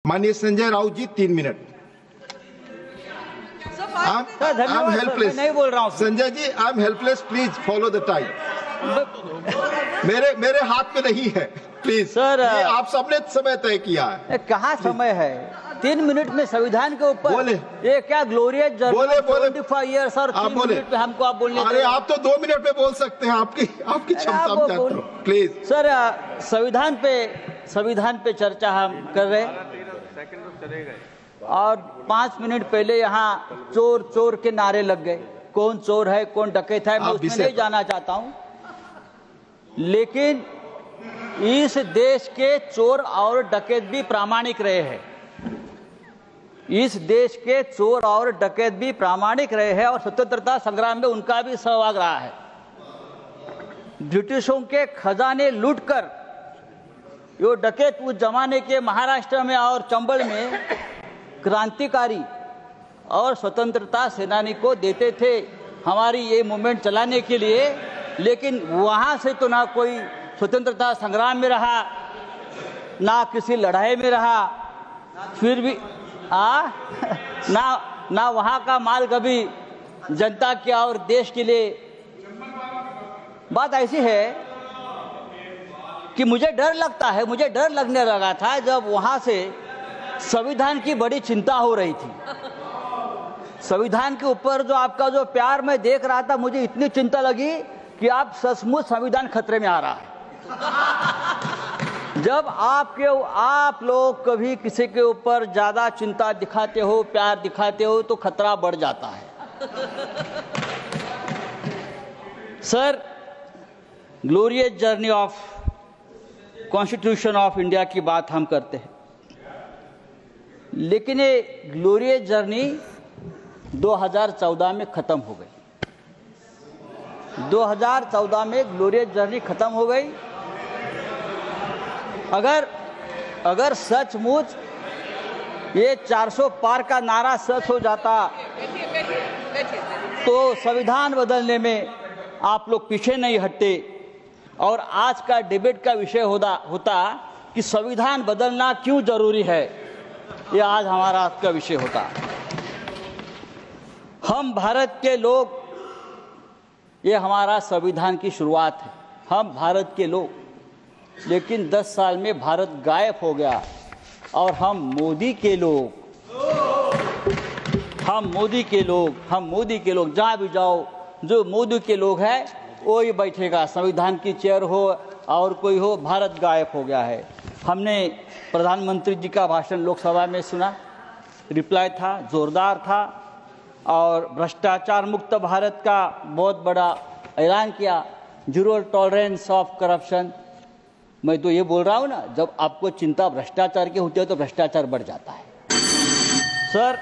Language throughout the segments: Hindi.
माननीय Sanjay Raut ji 3 minute. I am helpless. नहीं बोल रहा हूँ Sanjay ji, I am helpless, please follow the time. मेरे हाथ में नहीं है, प्लीज सर। ये आप सबने समय तय किया है। कहाँ समय है? 3 मिनट में संविधान के ऊपर बोले। ये क्या ग्लोरियस जर्नी? बोले 25 ईयर्स और 3 मिनट में हमको आप बोलने? अरे आप तो 2 मिनट में बोल सकते हैं, आपकी क्षमता प्लीज। सर, संविधान पे चर्चा हम कर रहे हैं और 5 मिनट पहले यहाँ चोर चोर के नारे लग गए। कौन चोर है, कौन डकैत है, मैं उसमें नहीं जाना चाहता हूँ, लेकिन इस देश के चोर और डकैत भी प्रामाणिक रहे हैं। इस देश के चोर और डकैत भी प्रामाणिक रहे हैं और स्वतंत्रता संग्राम में उनका भी सहभाग रहा है। ब्रिटिशों के खजाने लूटकर यो डकैत उस जमाने के महाराष्ट्र में और चंबल में क्रांतिकारी और स्वतंत्रता सेनानी को देते थे हमारी ये मूवमेंट चलाने के लिए, लेकिन वहाँ से तो ना कोई स्वतंत्रता संग्राम में रहा, ना किसी लड़ाई में रहा, फिर भी ना वहाँ का माल कभी जनता के और देश के लिए। बात ऐसी है कि मुझे डर लगता है, मुझे डर लगने लगा था जब वहाँ से संविधान की बड़ी चिंता हो रही थी। संविधान के ऊपर जो आपका जो प्यार मैं देख रहा था, मुझे इतनी चिंता लगी कि आप सचमुच संविधान खतरे में आ रहा है। जब आप लोग कभी किसी के ऊपर ज्यादा चिंता दिखाते हो, प्यार दिखाते हो, तो खतरा बढ़ जाता है। Sir, glorious journey of constitution of India की बात हम करते हैं, लेकिन ये ग्लोरियस जर्नी 2014 में खत्म हो गई। 2014 में ग्लोरियस जर्नी खत्म हो गई। अगर सचमुच ये 400 पार का नारा सच हो जाता तो संविधान बदलने में आप लोग पीछे नहीं हटते और आज का डिबेट का विषय होता कि संविधान बदलना क्यों जरूरी है, ये आज हमारा आज का विषय होता। हम भारत के लोग, ये हमारा संविधान की शुरुआत है, हम भारत के लोग, लेकिन 10 साल में भारत गायब हो गया और हम मोदी के लोग, जहाँ भी जाओ जो मोदी के लोग हैं वो ही बैठेगा, संविधान की चेयर हो और कोई हो, भारत गायब हो गया है। हमने प्रधानमंत्री जी का भाषण लोकसभा में सुना, रिप्लाई था, जोरदार था और भ्रष्टाचार मुक्त भारत का बहुत बड़ा ऐलान किया, 0 टॉलरेंस ऑफ करप्शन। मैं तो ये बोल रहा हूँ ना, जब आपको चिंता भ्रष्टाचार की होती है तो भ्रष्टाचार बढ़ जाता है। सर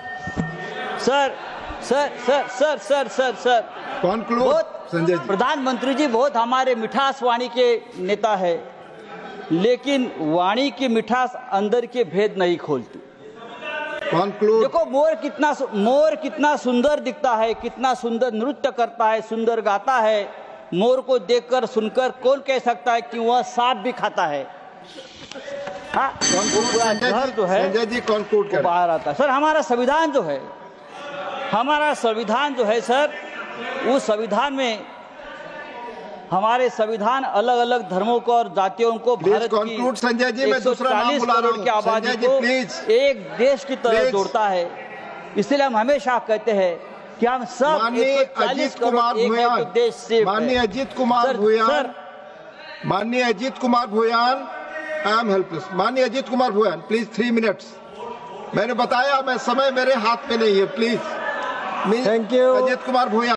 संजय जी, प्रधानमंत्री जी बहुत हमारे मिठास वाणी के नेता है, लेकिन वाणी की मिठास अंदर के भेद नहीं खोलती। देखो मोर कितना सुंदर दिखता है, कितना सुंदर नृत्य करता है, सुंदर गाता है। मोर को देखकर सुनकर कौन कह सकता है कि वह सांप भी खाता है? हाँ, जो है संजय जी कंक्लूड कर बाहर आता है। सर, हमारा संविधान जो है सर, उस संविधान में हमारे संविधान अलग अलग धर्मों को और जातियों को, भारत की संजय जी, मैं दूसरा नाम बुला रहा हूं, की आबादी को एक देश की तरह जोड़ता है। इसलिए हम हमेशा कहते हैं कि हम सब माननीय अजीत कुमार भूयान, आई एम हेल्पलेस। माननीय अजीत कुमार भूयान, प्लीज 3 मिनट्स। मैंने बताया, मैं समय मेरे हाथ में नहीं है, please. Thank you Ajit Kumar Bhuyan.